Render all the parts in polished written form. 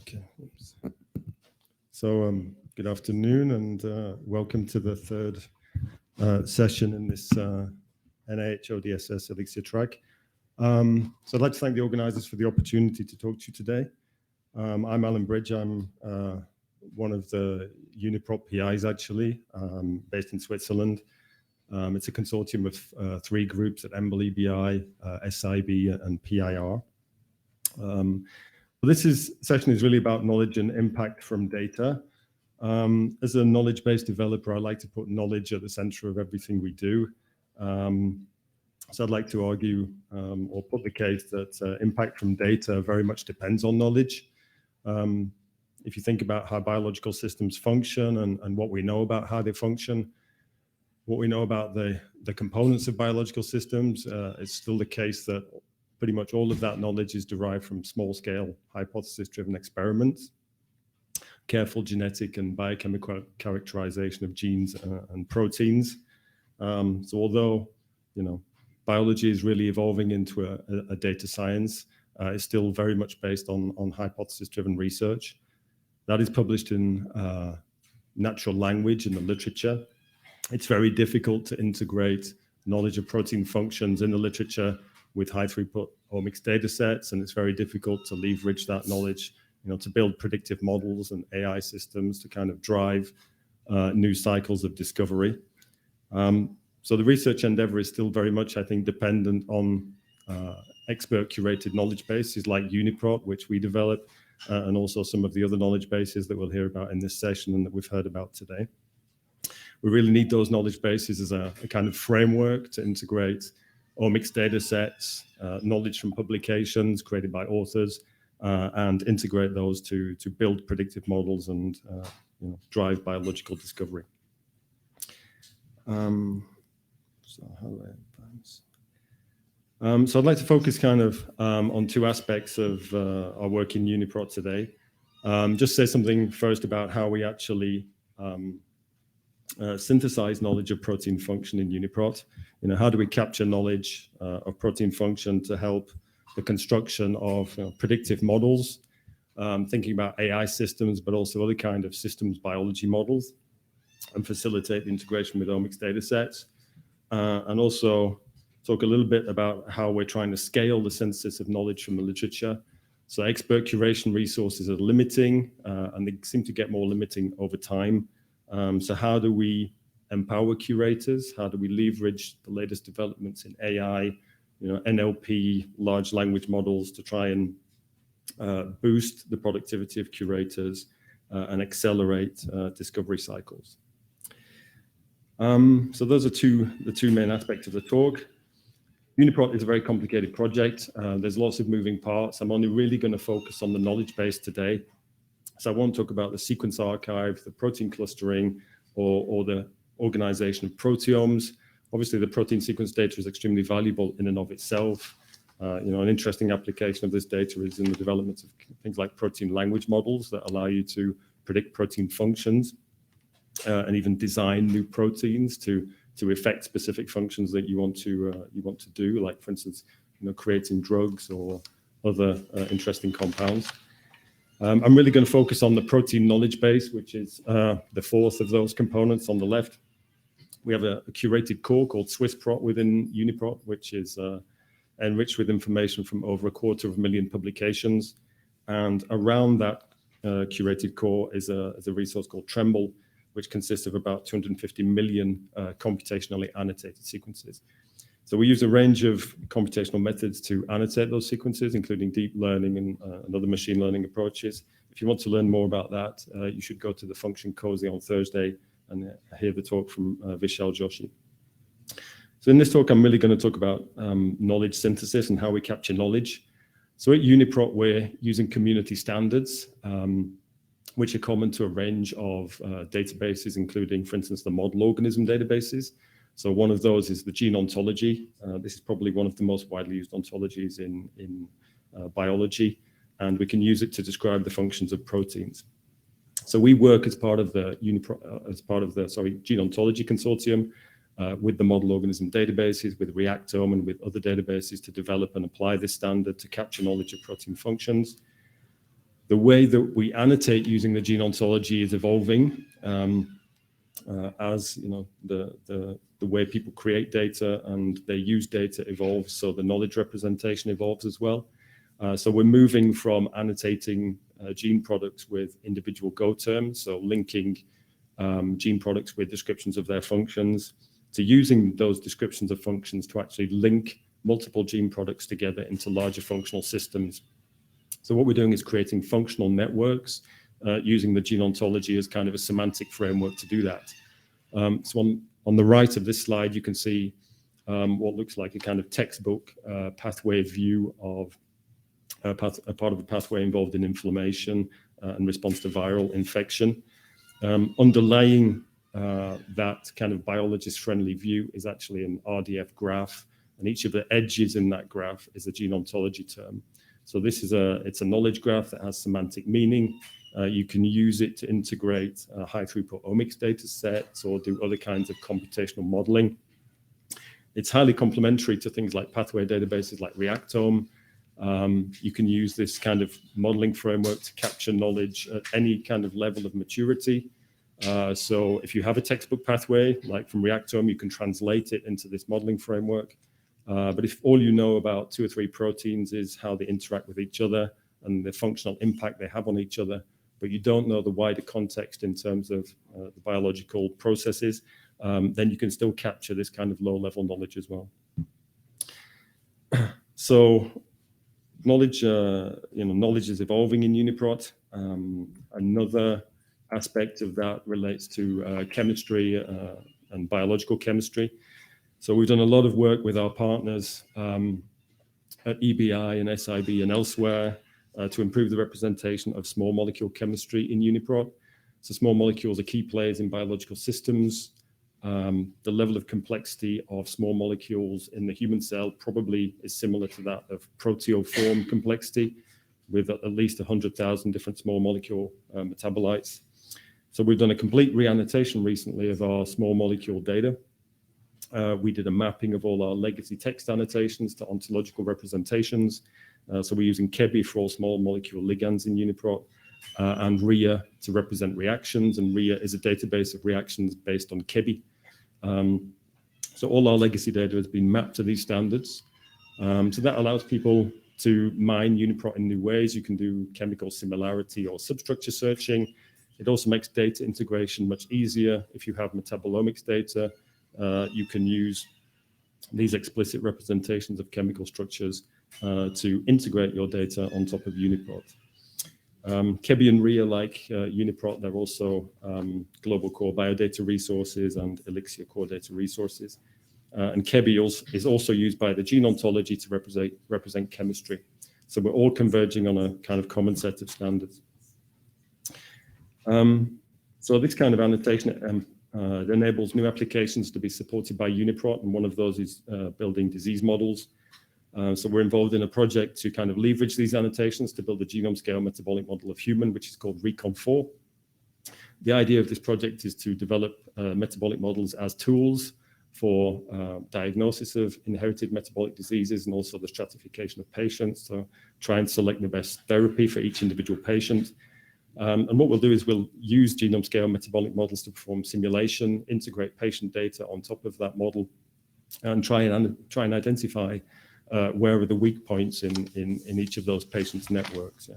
Okay. Oops. So good afternoon and welcome to the third session in this NIH ODSS ELIXIR track. So I'd like to thank the organizers for the opportunity to talk to you today. I'm Alan Bridge. I'm one of the UniProt PIs actually, based in Switzerland. It's a consortium of three groups at EMBL, EBI, SIB and PIR. This session is really about knowledge and impact from data. As a knowledge-based developer, I like to put knowledge at the center of everything we do. So I'd like to argue or put the case that impact from data very much depends on knowledge. If you think about how biological systems function and what we know about how they function, what we know about the components of biological systems, it's still the case that pretty much all of that knowledge is derived from small-scale hypothesis-driven experiments, careful genetic and biochemical characterization of genes and proteins. So although, biology is really evolving into a data science, it's still very much based on hypothesis-driven research. That is published in natural language in the literature. It's very difficult to integrate knowledge of protein functions in the literature with high-throughput omics data sets, and it's very difficult to leverage that knowledge, to build predictive models and AI systems to kind of drive new cycles of discovery. So the research endeavor is still very much, I think, dependent on expert-curated knowledge bases like UniProt, which we develop, and also some of the other knowledge bases that we'll hear about in this session and that we've heard about today. We really need those knowledge bases as a kind of framework to integrate omics data sets, knowledge from publications created by authors, and integrate those to build predictive models and drive biological discovery. So how do I advance? So I'd like to focus kind of on two aspects of our work in UniProt today. Just say something first about how we actually synthesize knowledge of protein function in UniProt. How do we capture knowledge of protein function to help the construction of predictive models, thinking about AI systems, but also other kind of systems biology models, and facilitate the integration with omics data sets. And also talk a little bit about how we're trying to scale the synthesis of knowledge from the literature. So expert curation resources are limiting, and they seem to get more limiting over time. So how do we empower curators? How do we leverage the latest developments in AI, NLP, large language models to try and boost the productivity of curators and accelerate discovery cycles? So those are the two main aspects of the talk. UniProt is a very complicated project. There's lots of moving parts. I'm only really going to focus on the knowledge base today. So I won't talk about the sequence archive, the protein clustering, or the organization of proteomes. Obviously, the protein sequence data is extremely valuable in and of itself. An interesting application of this data is in the development of things like protein language models that allow you to predict protein functions and even design new proteins to affect specific functions that you want to do, like for instance, creating drugs or other interesting compounds. I'm really going to focus on the protein knowledge base, which is the fourth of those components on the left. We have a curated core called SwissProt within UniProt, which is enriched with information from over 250,000 publications. And around that curated core is a resource called Tremble, which consists of about 250 million computationally annotated sequences. So we use a range of computational methods to annotate those sequences, including deep learning and other machine learning approaches. If you want to learn more about that, you should go to the Function Cozy on Thursday and hear the talk from Vishal Joshi. So in this talk, I'm really going to talk about knowledge synthesis and how we capture knowledge. So at UniProt, we're using community standards, which are common to a range of databases, including, for instance, the model organism databases. So one of those is the gene ontology. This is probably one of the most widely used ontologies in biology, and we can use it to describe the functions of proteins. So we work as part of the Gene Ontology Consortium with the model organism databases, with Reactome, and with other databases to develop and apply this standard to capture knowledge of protein functions. The way that we annotate using the gene ontology is evolving as the way people create data and they use data evolves, so the knowledge representation evolves as well. So we're moving from annotating gene products with individual Go terms, so linking gene products with descriptions of their functions, to using those descriptions of functions to actually link multiple gene products together into larger functional systems. So what we're doing is creating functional networks using the gene ontology as kind of a semantic framework to do that. So on the right of this slide, you can see what looks like a kind of textbook pathway view of a part of the pathway involved in inflammation and response to viral infection. Underlying that kind of biologist-friendly view is actually an RDF graph, and each of the edges in that graph is a gene ontology term. So this is it's a knowledge graph that has semantic meaning. You can use it to integrate high-throughput omics data sets or do other kinds of computational modeling. It's highly complementary to things like pathway databases like Reactome. You can use this kind of modeling framework to capture knowledge at any kind of level of maturity. So if you have a textbook pathway, like from Reactome, you can translate it into this modeling framework. But if all you know about 2 or 3 proteins is how they interact with each other and the functional impact they have on each other, but you don't know the wider context in terms of the biological processes, then you can still capture this kind of low-level knowledge as well. So knowledge, knowledge is evolving in UniProt. Another aspect of that relates to chemistry and biological chemistry. So we've done a lot of work with our partners at EBI and SIB and elsewhere to improve the representation of small molecule chemistry in UniProt. So small molecules are key players in biological systems. The level of complexity of small molecules in the human cell probably is similar to that of proteoform complexity, with at least 100,000 different small molecule metabolites. So we've done a complete reannotation recently of our small molecule data. We did a mapping of all our legacy text annotations to ontological representations. So we're using KEBI for all small molecule ligands in UniProt, and RIA to represent reactions. And RIA is a database of reactions based on KEBI. So all our legacy data has been mapped to these standards. So that allows people to mine UniProt in new ways. You can do chemical similarity or substructure searching. It also makes data integration much easier. If you have metabolomics data, you can use these explicit representations of chemical structures to integrate your data on top of UniProt. KEBI and RIA, like UniProt, they're also global core biodata resources and ELIXIR core data resources. And KEBI is also used by the gene ontology to represent chemistry. So we're all converging on a kind of common set of standards. So this kind of annotation it enables new applications to be supported by UniProt, and one of those is building disease models. So we're involved in a project to kind of leverage these annotations to build a genome scale metabolic model of human, which is called RECON4. The idea of this project is to develop metabolic models as tools for diagnosis of inherited metabolic diseases and also the stratification of patients. So try and select the best therapy for each individual patient. And what we'll do is we'll use genome scale metabolic models to perform simulation, integrate patient data on top of that model, and try and identify where are the weak points in each of those patients' networks. Yeah.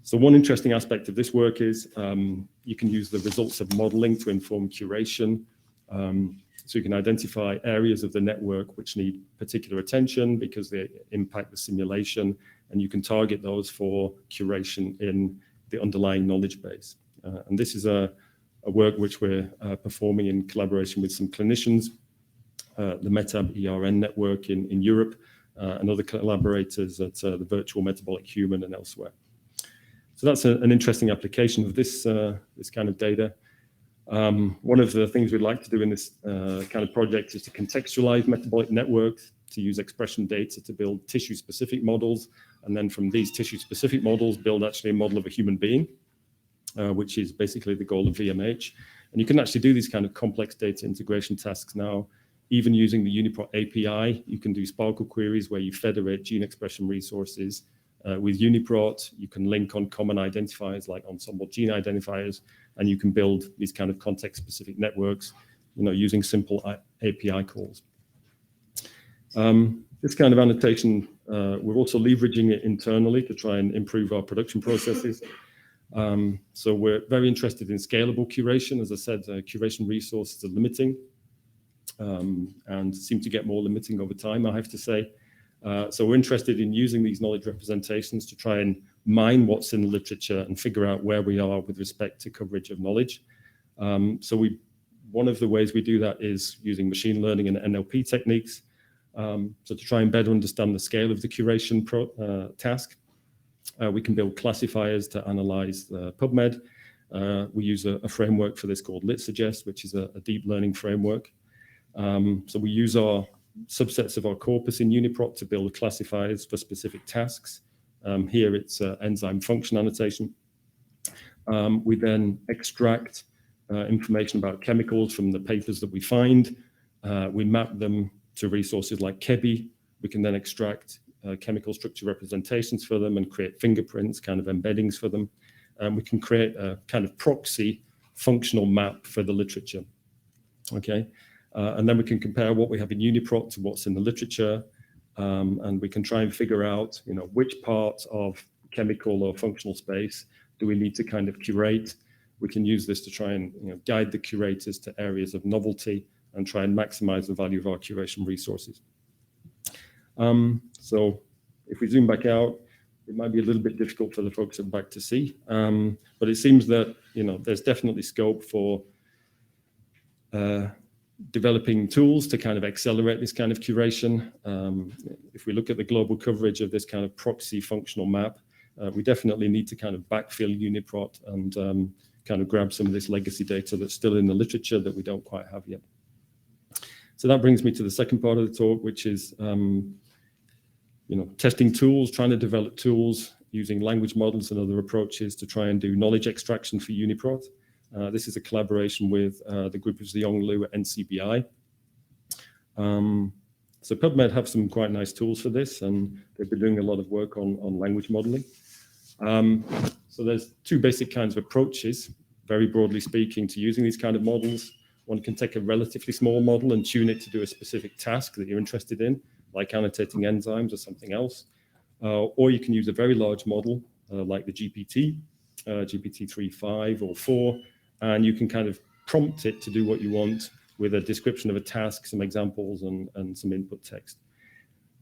So one interesting aspect of this work is you can use the results of modeling to inform curation. So you can identify areas of the network which need particular attention because they impact the simulation, and you can target those for curation in the underlying knowledge base. And this is a work which we're performing in collaboration with some clinicians, the METAB ERN network in Europe, and other collaborators at the Virtual Metabolic Human and elsewhere. So that's an interesting application of this kind of data. One of the things we'd like to do in this kind of project is to contextualize metabolic networks, to use expression data to build tissue-specific models, and then from these tissue-specific models, build actually a model of a human being, which is basically the goal of VMH. And you can actually do these kind of complex data integration tasks now, even using the UniProt API. You can do Sparkle queries where you federate gene expression resources With UniProt, you can link on common identifiers like ensemble gene identifiers, and you can build these kind of context-specific networks, using simple API calls. This kind of annotation, we're also leveraging it internally to try and improve our production processes. So we're very interested in scalable curation. As I said, curation resources are limiting and seem to get more limiting over time, I have to say. So we're interested in using these knowledge representations to try and mine what's in the literature and figure out where we are with respect to coverage of knowledge. So one of the ways we do that is using machine learning and NLP techniques. So to try and better understand the scale of the curation task, we can build classifiers to analyze the PubMed. We use a framework for this called ELIXIR, which is a deep learning framework. So we use our subsets of our corpus in UniProt to build classifiers for specific tasks. Here it's enzyme function annotation. We then extract information about chemicals from the papers that we find. We map them to resources like KBI. We can then extract chemical structure representations for them and create fingerprints, kind of embeddings for them. We can create a kind of proxy functional map for the literature. Okay. And then we can compare what we have in UniProt to what's in the literature, and we can try and figure out, which parts of chemical or functional space do we need to kind of curate. We can use this to try and guide the curators to areas of novelty and try and maximize the value of our curation resources. So if we zoom back out, it might be a little bit difficult for the folks at the back to see, but it seems that there's definitely scope for developing tools to kind of accelerate this kind of curation. If we look at the global coverage of this kind of proxy functional map, we definitely need to kind of backfill UniProt and kind of grab some of this legacy data that's still in the literature that we don't quite have yet. So that brings me to the second part of the talk, which is testing tools, trying to develop tools using language models and other approaches to try and do knowledge extraction for UniProt. This is a collaboration with the group of Ziyong Liu at NCBI. So PubMed have some quite nice tools for this, and they've been doing a lot of work on language modeling. So there's two basic kinds of approaches, very broadly speaking, to using these kind of models. One can take a relatively small model and tune it to do a specific task that you're interested in, like annotating enzymes or something else. Or you can use a very large model, like the GPT, GPT-3, 5, or 4, and you can kind of prompt it to do what you want with a description of a task, some examples, and some input text.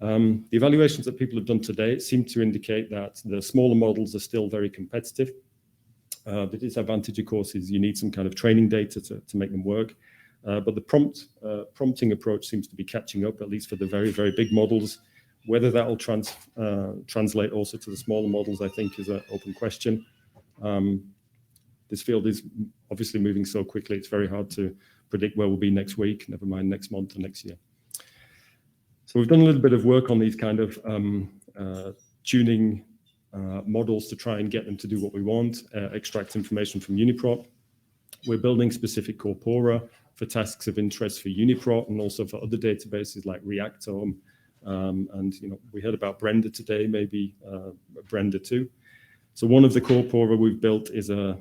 The evaluations that people have done today seem to indicate that the smaller models are still very competitive. The disadvantage, of course, is you need some kind of training data to make them work. But the prompting approach seems to be catching up, at least for the very, very big models. Whether that will translate also to the smaller models, I think, is an open question. This field is obviously moving so quickly, it's very hard to predict where we'll be next week, never mind next month or next year. So we've done a little bit of work on these kind of tuning models to try and get them to do what we want, extract information from UniProt. We're building specific corpora for tasks of interest for UniProt and also for other databases like Reactome. And we heard about Brenda today, maybe Brenda too. So one of the corpora we've built is a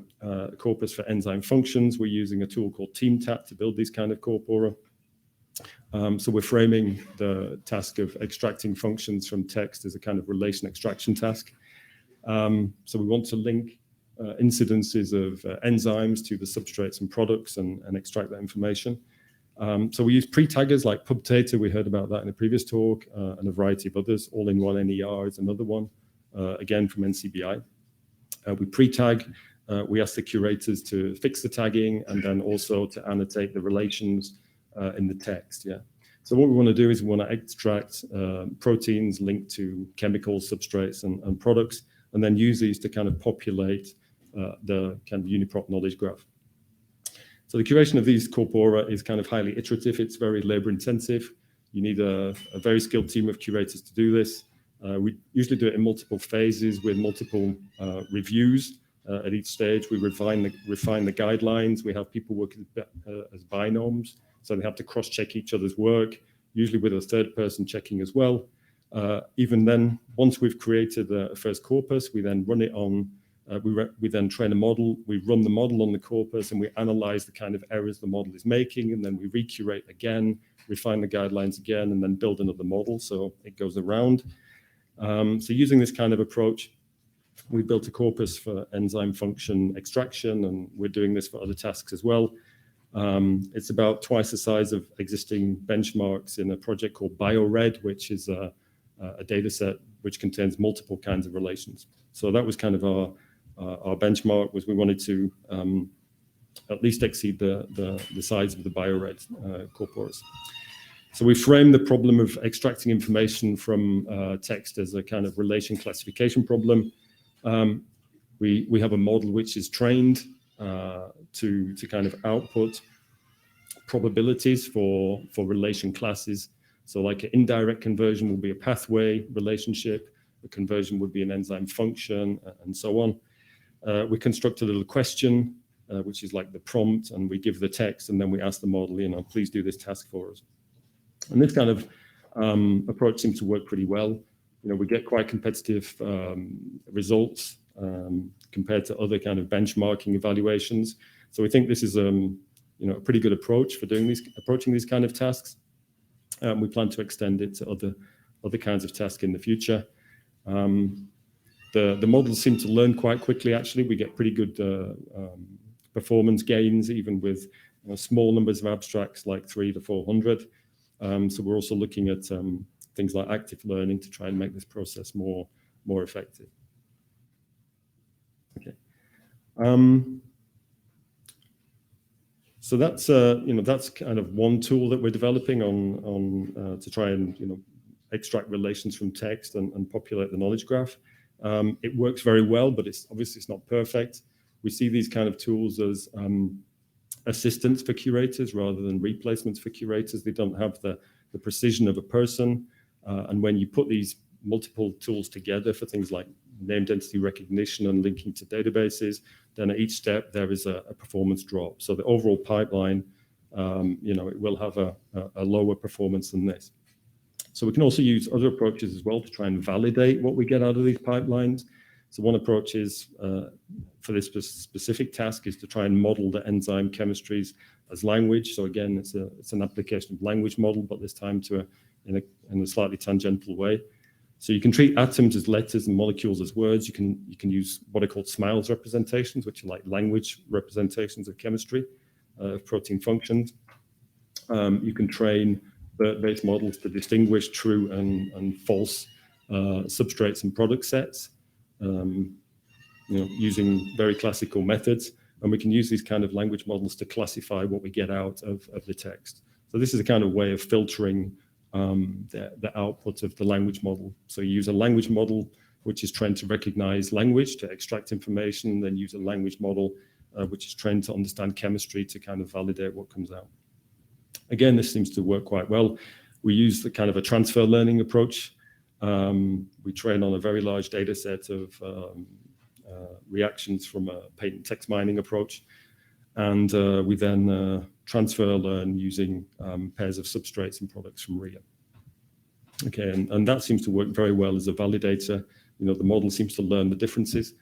corpus for enzyme functions. We're using a tool called TeamTat to build these kind of corpora. So we're framing the task of extracting functions from text as a kind of relation extraction task. So we want to link incidences of enzymes to the substrates and products and extract that information. So we use pre-taggers like PubData, we heard about that in a previous talk, and a variety of others. All-in-one NER is another one, again from NCBI. We pre-tag, we ask the curators to fix the tagging and then also to annotate the relations in the text, yeah. So what we want to do is we want to extract proteins linked to chemicals, substrates, and products, and then use these to kind of populate the kind of UniProt knowledge graph. So the curation of these corpora is kind of highly iterative. It's very labor intensive. You need a very skilled team of curators to do this. We usually do it in multiple phases with multiple reviews. At each stage, we refine the guidelines. We have people working as binomes, so they have to cross-check each other's work, usually with a third person checking as well. Even then, once we've created a first corpus, we then run it on, we then train a model, we run the model on the corpus, and we analyze the kind of errors the model is making, and then we recurate again, refine the guidelines again, and then build another model, so it goes around. So using this kind of approach, we built a corpus for enzyme function extraction, and we're doing this for other tasks as well. It's about twice the size of existing benchmarks in a project called BioRed, which is a data set which contains multiple kinds of relations. So that was kind of our benchmark, was we wanted to at least exceed the size of the BioRed corpus. So we frame the problem of extracting information from text as a kind of relation classification problem. We have a model which is trained to kind of output probabilities for relation classes. So like an indirect conversion will be a pathway relationship, a conversion would be an enzyme function, and so on. We construct a little question, which is like the prompt, and we give the text, and then we ask the model, please do this task for us. And this kind of approach seems to work pretty well. We get quite competitive results compared to other kind of benchmarking evaluations. So we think this is a pretty good approach for approaching these kind of tasks. We plan to extend it to other kinds of tasks in the future. The models seem to learn quite quickly. Actually, we get pretty good performance gains, even with small numbers of abstracts, like 300 to 400. So we're also looking at things like active learning to try and make this process more effective. Okay. So that's that's kind of one tool that we're developing on to try and extract relations from text and populate the knowledge graph. It works very well, but it's obviously not perfect. We see these kind of tools as assistants for curators rather than replacements for curators. They don't have the precision of a person. And when you put these multiple tools together for things like named entity recognition and linking to databases, then at each step there is a performance drop. So the overall pipeline, it will have a lower performance than this. So we can also use other approaches as well to try and validate what we get out of these pipelines. So one approach is for this specific task is to try and model the enzyme chemistries as language. So again, it's an application of language model, but this time in a slightly tangential way. So you can treat atoms as letters and molecules as words. You can use what are called SMILES representations, which are like language representations of chemistry, of protein functions. You can train BERT-based models to distinguish true and false substrates and product sets, using very classical methods. And we can use these kind of language models to classify what we get out of the text. So this is a kind of way of filtering the output of the language model. So you use a language model which is trained to recognize language to extract information, then use a language model which is trained to understand chemistry to kind of validate what comes out. Again, this seems to work quite well. We use the kind of a transfer learning approach. We train on a very large data set of reactions from a patent text mining approach. And we then transfer learn using pairs of substrates and products from RIA. Okay, and that seems to work very well as a validator. The model seems to learn the differences.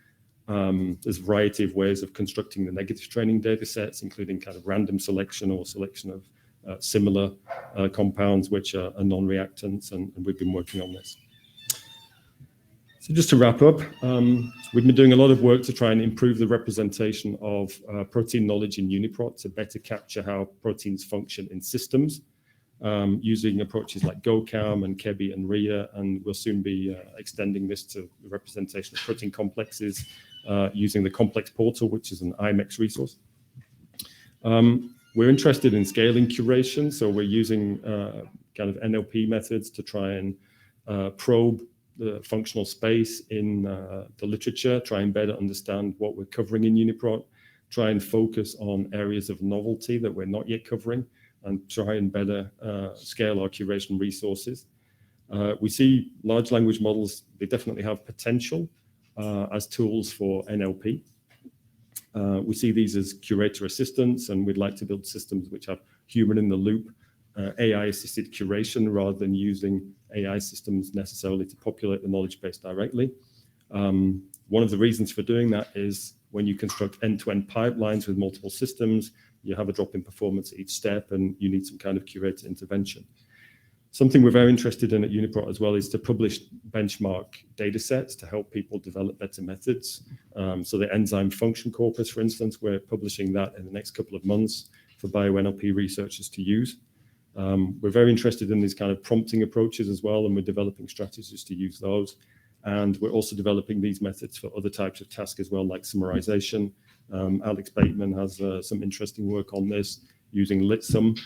There's a variety of ways of constructing the negative training data sets, including kind of random selection or selection of similar compounds which are non-reactants, and we've been working on this. So just to wrap up, we've been doing a lot of work to try and improve the representation of protein knowledge in UniProt to better capture how proteins function in systems, using approaches like GoCam and KEBI and RIA, and we'll soon be extending this to the representation of protein complexes using the Complex Portal, which is an IMEX resource. We're interested in scaling curation, so we're using kind of NLP methods to try and probe the functional space in the literature, try and better understand what we're covering in UniProt, try and focus on areas of novelty that we're not yet covering, and try and better scale our curation resources. We see large language models, they definitely have potential as tools for NLP. We see these as curator assistants, and we'd like to build systems which have human in the loop AI-assisted curation rather than using AI systems necessarily to populate the knowledge base directly. One of the reasons for doing that is when you construct end-to-end pipelines with multiple systems, you have a drop in performance at each step, and you need some kind of curated intervention. Something we're very interested in at UniProt as well is to publish benchmark data sets to help people develop better methods. So the enzyme function corpus, for instance, we're publishing that in the next couple of months for bio-NLP researchers to use. We're very interested in these kind of prompting approaches as well, and we're developing strategies to use those. And we're also developing these methods for other types of tasks as well, like summarization. Alex Bateman has some interesting work on this using LitSum,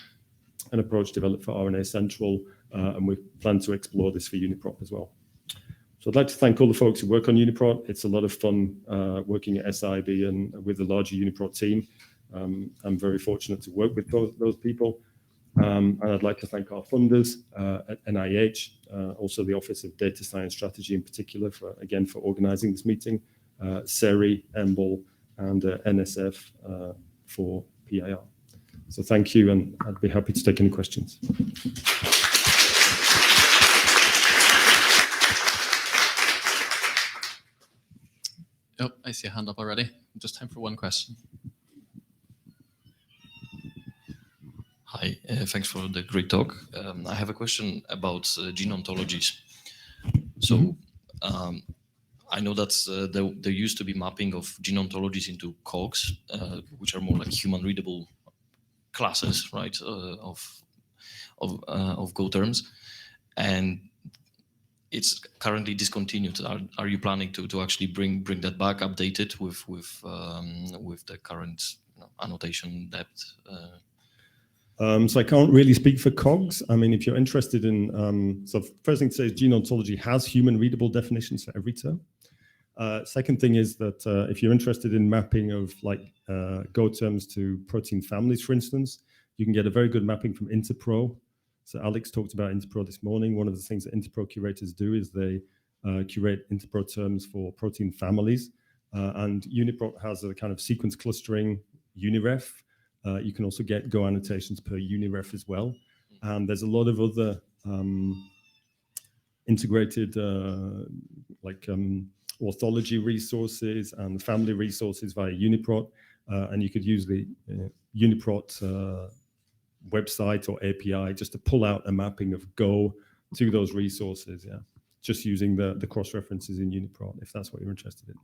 an approach developed for RNA Central, and we plan to explore this for UniProt as well. So I'd like to thank all the folks who work on UniProt. It's a lot of fun working at SIB and with the larger UniProt team. I'm very fortunate to work with those people. And I'd like to thank our funders at NIH, also the Office of Data Science Strategy in particular, for organizing this meeting, SERI, EMBL, and NSF for PIR. So thank you, and I'd be happy to take any questions. Oh, I see a hand up already. Just time for one question. Hi, thanks for the great talk. I have a question about gene ontologies. So I know that there used to be mapping of gene ontologies into COGs, which are more like human readable classes, right, of Go terms, and it's currently discontinued. Are you planning to actually bring that back, update it with the current annotation depth? So I can't really speak for COGs. I mean, if you're interested in, so first thing to say is gene ontology has human readable definitions for every term. Second thing is that if you're interested in mapping of like Go terms to protein families, for instance, you can get a very good mapping from Interpro. So Alex talked about Interpro this morning. One of the things that Interpro curators do is they curate Interpro terms for protein families. And UniProt has a kind of sequence clustering UniRef. You can also get Go annotations per UniRef as well. And there's a lot of other integrated orthology resources and family resources via UniProt. And you could use the UniProt website or API just to pull out a mapping of Go to those resources. Yeah, just using the cross references in UniProt, if that's what you're interested in.